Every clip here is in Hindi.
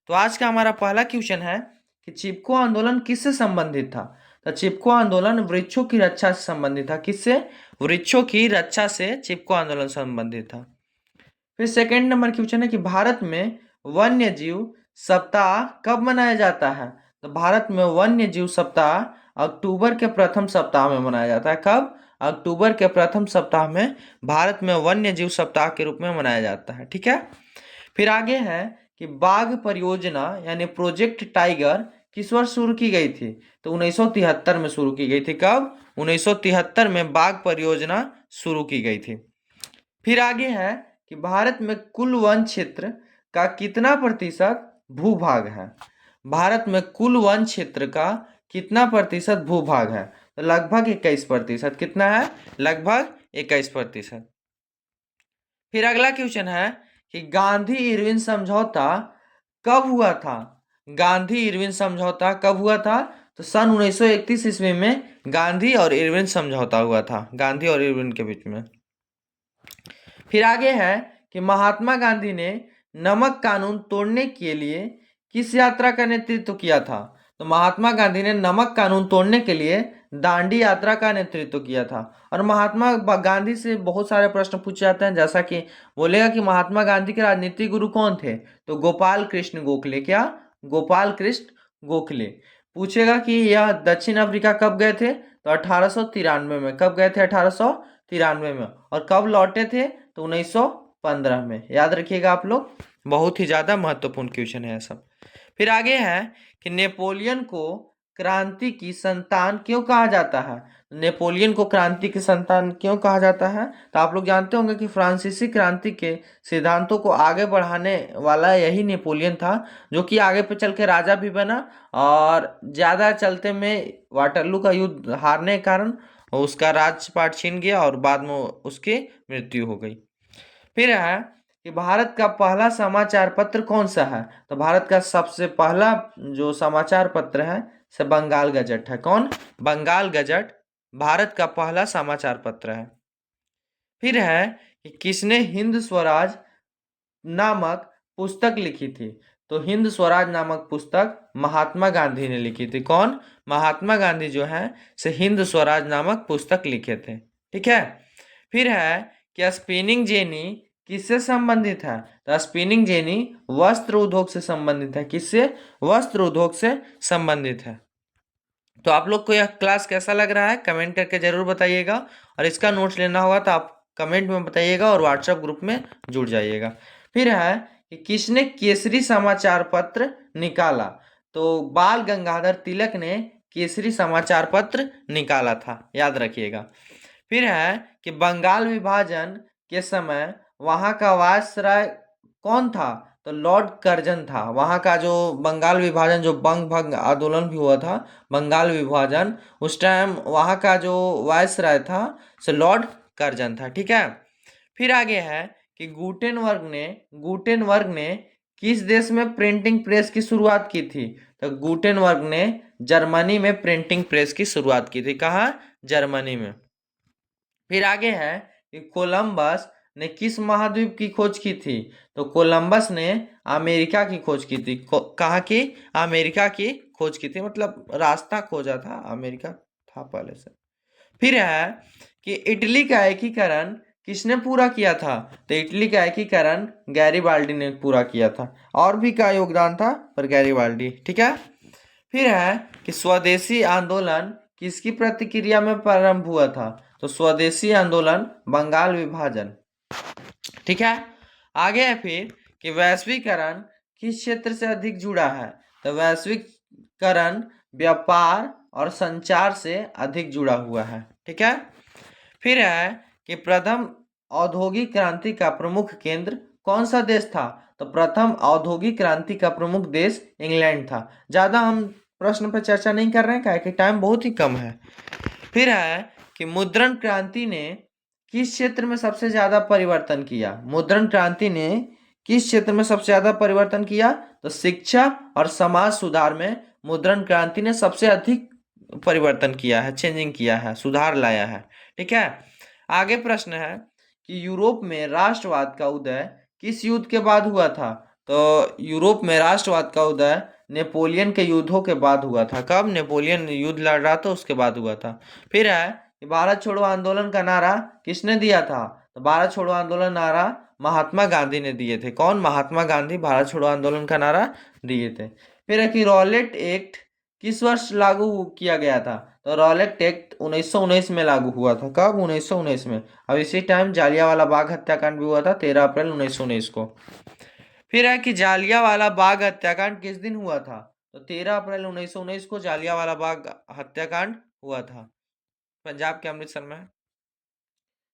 तो आज का हमारा पहला क्वेश्चन है कि चिपको आंदोलन किससे संबंधित था। तो चिपको आंदोलन वृक्षों की रक्षा से संबंधित था। किससे? वृक्षों की रक्षा से चिपको आंदोलन संबंधित था। फिर सेकंड नंबर क्वेश्चन है कि भारत में वन्य जीव सप्ताह कब मनाया जाता है। तो भारत में वन्य जीव सप्ताह अक्टूबर के प्रथम सप्ताह में मनाया जाता है। कब? अक्टूबर के प्रथम सप्ताह में भारत में वन्य जीव सप्ताह के रूप में मनाया जाता है। ठीक है। फिर आगे है कि बाघ परियोजना यानी प्रोजेक्ट टाइगर किस वर्ष शुरू की गई थी। तो 1973 में शुरू की गई थी। कब? 1973 में बाघ परियोजना शुरू की गई थी। फिर आगे है कि भारत में कुल वन क्षेत्र का कितना प्रतिशत भूभाग है। भारत में कुल वन क्षेत्र का कितना प्रतिशत भूभाग है। तो लगभग 21%। कितना है? लगभग 21%। फिर अगला क्वेश्चन है कि गांधी इरविन समझौता कब हुआ था। गांधी इरविन समझौता कब हुआ था। तो सन 1931 ईस्वी में गांधी और इरविन समझौता हुआ था, गांधी और इरविन के बीच में। फिर आगे है कि महात्मा गांधी ने नमक कानून तोड़ने के लिए किस यात्रा का नेतृत्व किया था। तो महात्मा गांधी ने नमक कानून तोड़ने के लिए दांडी यात्रा का नेतृत्व किया था। और महात्मा गांधी से बहुत सारे प्रश्न पूछे जाते हैं, जैसा कि बोलेगा कि महात्मा गांधी के राजनीतिक गुरु कौन थे। तो गोपाल कृष्ण गोखले। क्या? गोपाल कृष्ण गोखले। पूछेगा कि यह दक्षिण अफ्रीका कब गए थे। तो 1893 में। कब गए थे? 1893 में। और कब लौटे थे? तो 1915 में। याद रखिएगा आप लोग, बहुत ही ज्यादा महत्वपूर्ण क्वेश्चन है सब। फिर आगे है कि नेपोलियन को क्रांति की संतान क्यों कहा जाता है। नेपोलियन को क्रांति की संतान क्यों कहा जाता है। तो आप लोग जानते होंगे कि फ्रांसीसी क्रांति के सिद्धांतों को आगे बढ़ाने वाला यही नेपोलियन था, जो कि आगे पे चल के राजा भी बना और ज्यादा चलते में वाटरलू का युद्ध हारने के कारण उसका राजपाट छीन गया और बाद में उसकी मृत्यु हो गई। फिर है कि भारत का पहला समाचार पत्र कौन सा है। तो भारत का सबसे पहला जो समाचार पत्र है से बंगाल गजट है। कौन? बंगाल गजट भारत का पहला समाचार पत्र है। फिर है कि किसने हिंद स्वराज नामक पुस्तक लिखी थी। तो हिंद स्वराज नामक पुस्तक महात्मा गांधी ने लिखी थी। कौन? महात्मा गांधी जो है से हिंद स्वराज नामक पुस्तक लिखे थे। ठीक है। फिर है कि स्पिनिंग जेनी किससे संबंधित है। तो स्पिनिंग जेनी वस्त्र उद्योग से संबंधित है। किससे? वस्त्र उद्योग से संबंधित है। तो आप लोग को यह क्लास कैसा लग रहा है कमेंट करके जरूर बताइएगा, और इसका नोट्स लेना होगा तो आप कमेंट में बताइएगा और व्हाट्सएप ग्रुप में जुड़ जाइएगा। फिर है कि किसने केसरी समाचार पत्र निकाला। तो बाल गंगाधर तिलक ने केसरी समाचार पत्र निकाला था, याद रखिएगा। फिर है कि बंगाल विभाजन के समय वहां का वायसराय कौन था। तो लॉर्ड कर्जन था। वहां का जो बंगाल विभाजन, जो बंग भंग आंदोलन भी हुआ था, बंगाल विभाजन, उस टाइम वहां का जो वायसराय था से लॉर्ड कर्जन था। ठीक है। फिर आगे है कि गुटेनबर्ग ने किस देश में प्रिंटिंग प्रेस की शुरुआत की थी। तो गुटेनबर्ग ने जर्मनी में प्रिंटिंग प्रेस की शुरुआत की थी। कहाँ? जर्मनी में। फिर आगे है कि कोलंबस ने किस महाद्वीप की खोज की थी। तो कोलंबस ने अमेरिका की खोज की थी। कहाँ की? अमेरिका की खोज की थी, मतलब रास्ता खोजा था, अमेरिका था पहले से। फिर है कि इटली का एकीकरण किसने पूरा किया था। तो इटली का एकीकरण गैरीबाल्डी ने पूरा किया था। और भी का योगदान था पर गैरीबाल्डी। ठीक है। फिर है कि स्वदेशी आंदोलन किसकी प्रतिक्रिया में प्रारंभ हुआ था। तो स्वदेशी आंदोलन बंगाल विभाजन। ठीक है। आगे है फिर कि वैश्वीकरण किस क्षेत्र से अधिक जुड़ा है। तो वैश्वीकरण व्यापार और संचार से अधिक जुड़ा हुआ है। ठीक है। फिर है कि प्रथम औद्योगिक क्रांति का प्रमुख केंद्र कौन सा देश था। तो प्रथम औद्योगिक क्रांति का प्रमुख देश इंग्लैंड था। ज्यादा हम प्रश्न पर चर्चा नहीं कर रहे हैं, क्योंकि टाइम बहुत ही कम है। फिर है कि मुद्रण क्रांति ने किस क्षेत्र में सबसे ज्यादा परिवर्तन किया। मुद्रण क्रांति ने किस क्षेत्र में सबसे ज्यादा परिवर्तन किया। तो शिक्षा और समाज सुधार में मुद्रण क्रांति ने सबसे अधिक परिवर्तन किया है, चेंजिंग किया है, सुधार लाया है। ठीक है। आगे प्रश्न है कि यूरोप में राष्ट्रवाद का उदय किस युद्ध के बाद हुआ था। तो यूरोप में राष्ट्रवाद का उदय नेपोलियन के युद्धों के बाद हुआ था। कब? नेपोलियन युद्ध लड़ रहा था उसके बाद हुआ था। फिर है कि भारत छोड़ो आंदोलन का नारा किसने दिया था? तो भारत छोड़ो आंदोलन नारा महात्मा गांधी ने दिए थे। कौन? महात्मा गांधी भारत छोड़ो आंदोलन का नारा दिए थे। फिर है कि रॉलेट एक्ट किस वर्ष लागू किया गया था? तो रॉलेट एक्ट 1919 में लागू हुआ था। कब? 1919 में। अब इसी टाइम जालियांवाला बाग हत्याकांड भी हुआ था 13 अप्रैल 1919 को। फिर है कि जालियांवाला बाग हत्याकांड किस दिन हुआ था? तो 13 अप्रैल 1919 को जालियांवाला बाग हत्याकांड हुआ था, पंजाब के अमृतसर में।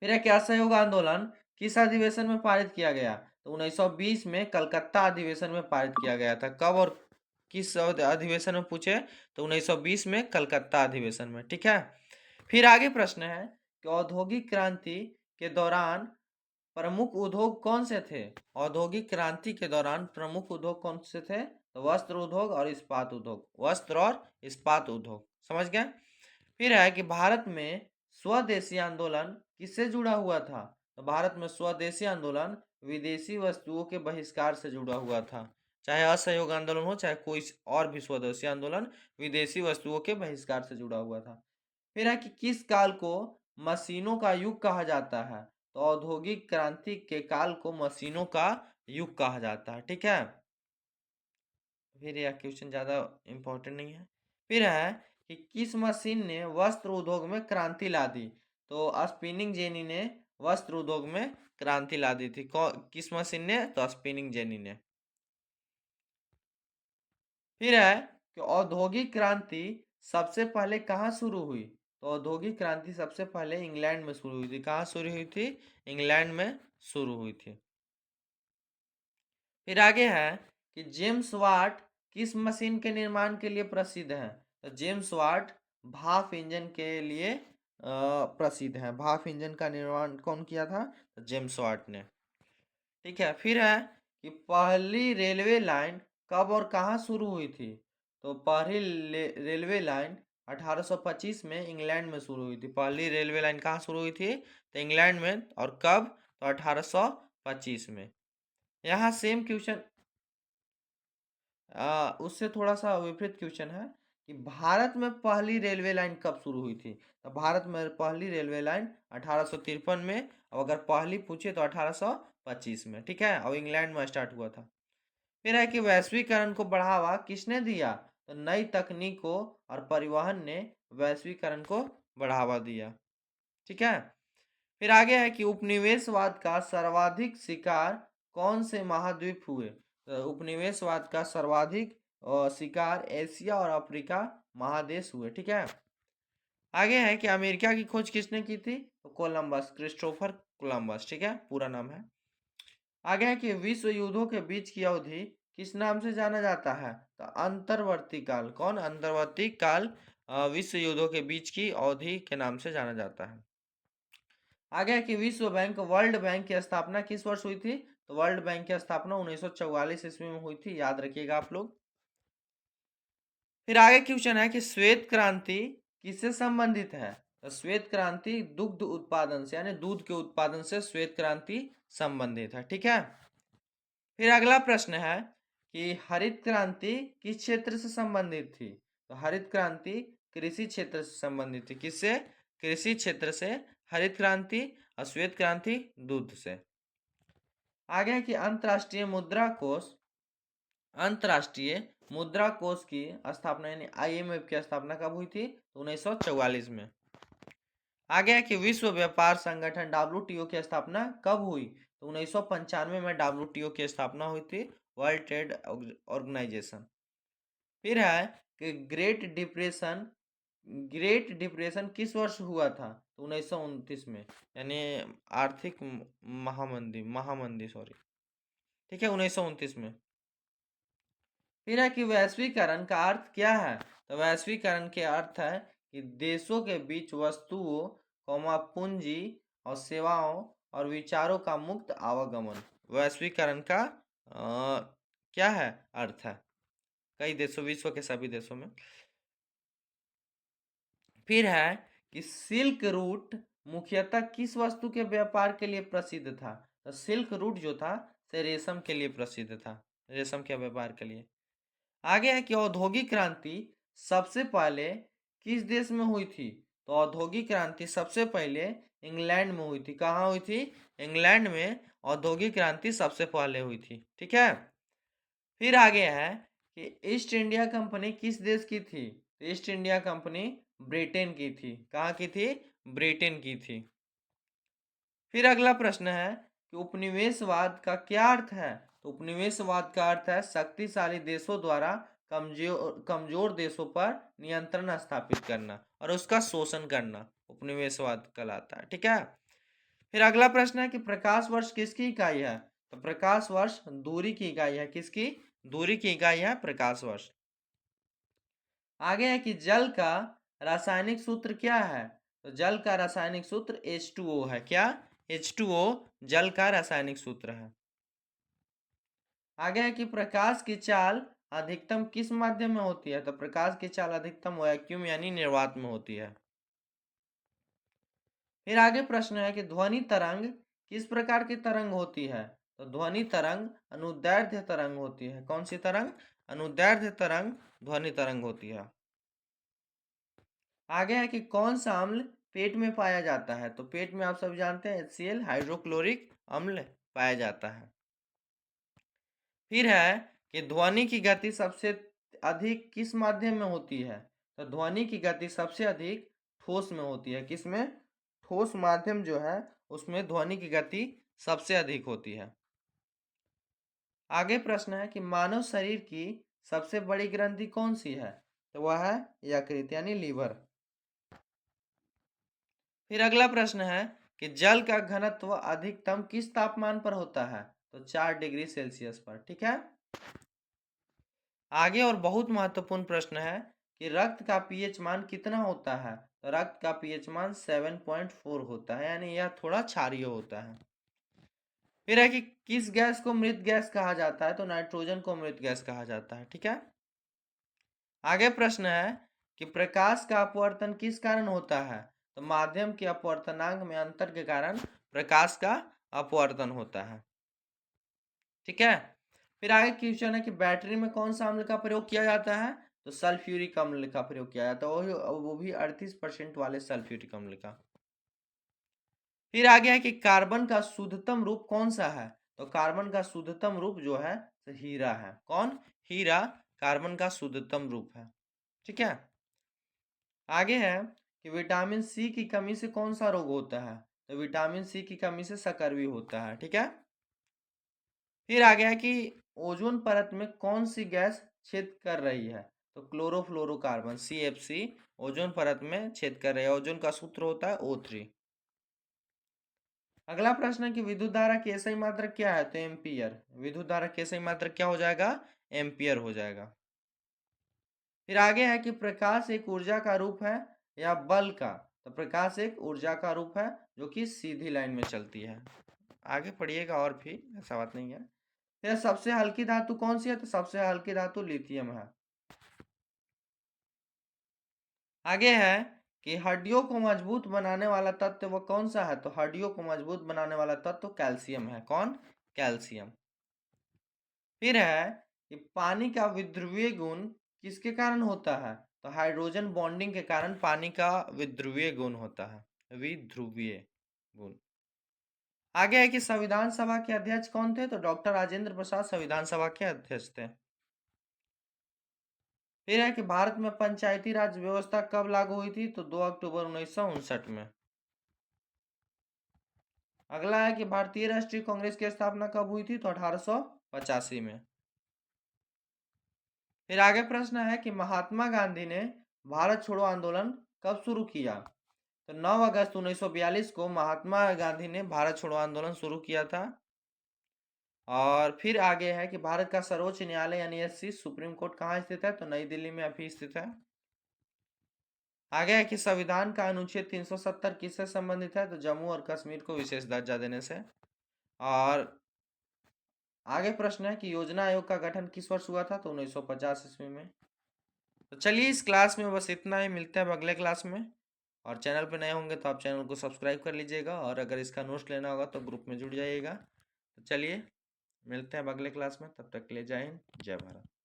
फिर है कि असहयोग आंदोलन किस अधिवेशन में पारित किया गया? तो 1920 में कलकत्ता अधिवेशन में पारित किया गया था। कब और किस अधिवेशन में पूछे? तो 1920 में कलकत्ता अधिवेशन में। ठीक है। फिर आगे प्रश्न है कि औद्योगिक क्रांति के दौरान प्रमुख उद्योग कौन से थे? औद्योगिक क्रांति के दौरान प्रमुख उद्योग कौन से थे? तो वस्त्र उद्योग और इस्पात उद्योग। वस्त्र और इस्पात उद्योग। समझ गए? फिर है कि भारत में स्वदेशी आंदोलन किससे जुड़ा हुआ था? तो भारत में स्वदेशी आंदोलन विदेशी वस्तुओं के बहिष्कार से जुड़ा हुआ था। चाहे असहयोग आंदोलन हो चाहे कोई और भी स्वदेशी आंदोलन विदेशी वस्तुओं के बहिष्कार से जुड़ा हुआ था। फिर है कि किस काल को मशीनों का युग कहा जाता है? तो औद्योगिक क्रांति के काल को मशीनों का युग कहा जाता है। ठीक है। फिर यह क्वेश्चन ज़्यादा इम्पोर्टेंट नहीं है। फिर है कि किस मशीन ने वस्त्र उद्योग में क्रांति ला दी? तो स्पिनिंग जेनी ने वस्त्र उद्योग में क्रांति ला दी थी। किस मशीन ने? तो स्पिनिंग जेनी ने। फिर है कि औद्योगिक क्रांति सबसे पहले कहाँ शुरू हुई? तो औद्योगिक क्रांति सबसे पहले इंग्लैंड में शुरू हुई थी। कहाँ शुरू हुई थी? इंग्लैंड में शुरू हुई थी। फिर आगे है कि जेम्स वाट किस मशीन के निर्माण के लिए प्रसिद्ध है? तो जेम्स वाट भाप इंजन के लिए प्रसिद्ध है। भाप इंजन का निर्माण कौन किया था? तो जेम्स वाट ने। ठीक है। फिर है कि पहली रेलवे लाइन कब और कहाँ शुरू हुई थी? तो पहली रेलवे लाइन 1825 में इंग्लैंड में शुरू हुई थी। पहली रेलवे लाइन कहाँ शुरू हुई थी? तो इंग्लैंड में। और कब? तो 1825 में। यहाँ सेम क्वेश्चन उससे थोड़ा सा विपरीत क्वेश्चन है कि भारत में पहली रेलवे लाइन कब शुरू हुई थी? तो भारत में पहली रेलवे लाइन 1853 में। और अगर पहली पूछे तो 1825 में। ठीक है। और इंग्लैंड में स्टार्ट हुआ था। फिर है कि वैश्वीकरण को बढ़ावा किसने दिया? तो नई तकनीकों और परिवहन ने वैश्वीकरण को बढ़ावा दिया। ठीक है। फिर आगे है कि उपनिवेशवाद का सर्वाधिक शिकार कौन से महाद्वीप हुए? तो उपनिवेशवाद का सर्वाधिक शिकार एशिया और अफ्रीका महादेश हुए। ठीक है। आगे है कि अमेरिका की खोज किसने की थी? तो कोलंबस, क्रिस्टोफर कोलंबस। ठीक है, पूरा नाम है। आगे है कि विश्व युद्धों के बीच की अवधि किस नाम से जाना जाता है? तो अंतर्वर्ती काल। कौन? अंतर्वर्ती काल विश्व युद्धों के बीच की अवधि के नाम से जाना जाता है। आगे है कि विश्व बैंक वर्ल्ड बैंक की स्थापना किस वर्ष हुई थी? तो वर्ल्ड बैंक की स्थापना 1944 ईस्वी में हुई थी। याद रखिएगा आप लोग। फिर आगे क्वेश्चन है कि श्वेत क्रांति किससे संबंधित है? तो श्वेत क्रांति दुग्ध उत्पादन से, यानी दूध के उत्पादन से श्वेत क्रांति संबंधित है। ठीक है। फिर अगला प्रश्न है कि हरित क्रांति किस क्षेत्र से संबंधित थी? तो हरित क्रांति कृषि क्षेत्र से संबंधित थी। किससे? कृषि क्षेत्र से हरित क्रांति। और श्वेत क्रांति दूध से। आगे है कि अंतर्राष्ट्रीय मुद्रा कोष की स्थापना यानी IMF की स्थापना कब हुई थी? 1944 में। आगे है कि विश्व व्यापार संगठन WTO की स्थापना कब हुई? तो 1995 में WTO की स्थापना हुई थी, वर्ल्ड ट्रेड ऑर्गेनाइजेशन। फिर है कि ग्रेट डिप्रेशन किस वर्ष हुआ था? तो 1929 में, यानी आर्थिक महामंदी सॉरी। ठीक है, 1929 में। फिर है कि वैश्वीकरण का अर्थ क्या है? तो वैश्वीकरण के अर्थ है कि देशों के बीच वस्तुओं, पूंजी और सेवाओं और विचारों का मुक्त आवागमन वैश्वीकरण का क्या है? अर्थ है कई देशों, विश्व के सभी देशों में। फिर है कि सिल्क रूट मुख्यतः किस वस्तु के व्यापार के लिए प्रसिद्ध था? तो सिल्क रूट जो था से रेशम के लिए प्रसिद्ध था। रेशम के व्यापार के लिए। आगे है कि औद्योगिक क्रांति सबसे पहले किस देश में हुई थी? तो औद्योगिक क्रांति सबसे पहले इंग्लैंड में हुई थी। कहाँ हुई थी? इंग्लैंड में औद्योगिक क्रांति सबसे पहले हुई थी। ठीक है। फिर आगे है कि ईस्ट इंडिया कंपनी किस देश की थी? ईस्ट इंडिया कंपनी ब्रिटेन की थी। कहाँ की थी? ब्रिटेन की थी। फिर अगला प्रश्न है कि उपनिवेशवाद का क्या अर्थ है? तो उपनिवेशवाद का अर्थ है शक्तिशाली देशों द्वारा कमजोर देशों पर नियंत्रण स्थापित करना और उसका शोषण करना उपनिवेशवाद कहलाता है। ठीक है। फिर अगला प्रश्न है कि प्रकाश वर्ष किसकी इकाई है? तो प्रकाश वर्ष दूरी की इकाई है। किसकी? दूरी की इकाई है प्रकाश वर्ष। आगे है कि जल का रासायनिक सूत्र क्या है? तो जल का रासायनिक सूत्र H2O है। क्या? H2O जल का रासायनिक सूत्र है। आगे है कि प्रकाश की चाल अधिकतम किस माध्यम में होती है? तो प्रकाश की चाल अधिकतम वैक्यूम यानी निर्वात में होती है। फिर आगे प्रश्न है कि ध्वनि तरंग किस प्रकार की तरंग होती है? तो ध्वनि तरंग अनुदैर्ध्य तरंग होती है। कौन सी तरंग? अनुदैर्ध्य तरंग ध्वनि तरंग होती है। आगे है कि कौन सा अम्ल पेट में पाया जाता है? तो पेट में आप सब जानते हैं HCl हाइड्रोक्लोरिक अम्ल पाया जाता है। फिर है कि ध्वनि की गति सबसे अधिक किस माध्यम में होती है? तो ध्वनि की गति सबसे अधिक ठोस में होती है। किस में? ठोस माध्यम जो है उसमें ध्वनि की गति सबसे अधिक होती है। आगे प्रश्न है कि मानव शरीर की सबसे बड़ी ग्रंथि कौन सी है? तो वह है यकृत यानी लीवर। फिर अगला प्रश्न है कि जल का घनत्व अधिकतम किस तापमान पर होता है? तो 4 डिग्री सेल्सियस पर। ठीक है। आगे और बहुत महत्वपूर्ण प्रश्न है कि रक्त का पीएच मान कितना होता है? तो रक्त का पीएच मान 7.4 होता है यानी यह थोड़ा क्षारीय होता है। फिर है कि किस गैस को मृत गैस कहा जाता है? तो नाइट्रोजन को मृत गैस कहा जाता है। ठीक है। आगे प्रश्न है कि प्रकाश का अपवर्तन किस कारण होता है? तो माध्यम के अपवर्तनांक में अंतर के कारण प्रकाश का अपवर्तन होता है। ठीक है। फिर आगे क्वेश्चन है कि बैटरी में कौन सा अम्ल का प्रयोग किया जाता है? तो सल्फ्यूरिक अम्ल का प्रयोग किया जाता है, वो भी 38% वाले सल्फ्यूरिक अम्ल का। फिर आगे है कि कार्बन का शुद्धतम रूप कौन सा है? तो कार्बन का शुद्धतम रूप जो है तो हीरा है। कौन? हीरा कार्बन का शुद्धतम रूप है। ठीक है। आगे है कि विटामिन सी की कमी से कौन सा रोग होता है? तो विटामिन सी की कमी से सकर्वी होता है। ठीक है। फिर आ गया कि ओजोन परत में कौन सी गैस छेद कर रही है? तो क्लोरोफ्लोरोकार्बन CFC ओजोन परत में छेद कर रही है। ओजोन का सूत्र होता है O3। अगला प्रश्न है कि विद्युत धारा की SI मात्रक क्या है? तो एम्पियर। विद्युत धारा की SI मात्रक क्या हो जाएगा? एम्पियर हो जाएगा। फिर आगे है कि प्रकाश एक ऊर्जा का रूप है या बल का? तो प्रकाश एक ऊर्जा का रूप है जो कि सीधी लाइन में चलती है। आगे पढ़िएगा और भी, ऐसा बात नहीं है। फिर सबसे हल्की धातु कौन सी है? तो सबसे हल्की धातु लिथियम है। आगे है कि हड्डियों को मजबूत बनाने वाला तत्व वो कौन सा है? तो हड्डियों को मजबूत बनाने वाला तत्व कैल्शियम है। कौन? कैल्शियम। फिर है कि पानी का विध्रुवीय गुण किसके कारण होता है? तो हाइड्रोजन बॉन्डिंग के कारण पानी का विध्रुवीय गुण होता है। विध्रुवीय गुण। आगे है कि संविधान सभा के अध्यक्ष कौन थे? तो डॉक्टर राजेंद्र प्रसाद संविधान सभा के अध्यक्ष थे। फिर है कि भारत में पंचायती राज व्यवस्था कब लागू हुई थी? तो 2 अक्टूबर 1959 में। अगला है कि भारतीय राष्ट्रीय कांग्रेस की स्थापना कब हुई थी? तो 1885 में। फिर आगे प्रश्न है कि महात्मा गांधी ने भारत छोड़ो आंदोलन कब शुरू किया? तो 9 अगस्त 1942 को महात्मा गांधी ने भारत छोड़ो आंदोलन शुरू किया था। और फिर आगे है कि भारत का सर्वोच्च न्यायालय यानी SC सुप्रीम कोर्ट कहाँ स्थित है? तो नई दिल्ली में अभी स्थित है। आगे है कि संविधान का अनुच्छेद 370 किससे संबंधित है? तो जम्मू और कश्मीर को विशेष दर्जा देने से। और आगे प्रश्न है कि योजना आयोग का गठन किस वर्ष हुआ था? तो 1950 ईस्वी में। तो चलिए इस क्लास में बस इतना ही, मिलते हैं अब अगले क्लास में। और चैनल पर नए होंगे तो आप चैनल को सब्सक्राइब कर लीजिएगा और अगर इसका नोट्स लेना होगा तो ग्रुप में जुड़ जाइएगा। तो चलिए मिलते हैं अब अगले क्लास में, तब तक के लिए जय हिंद, जय भारत।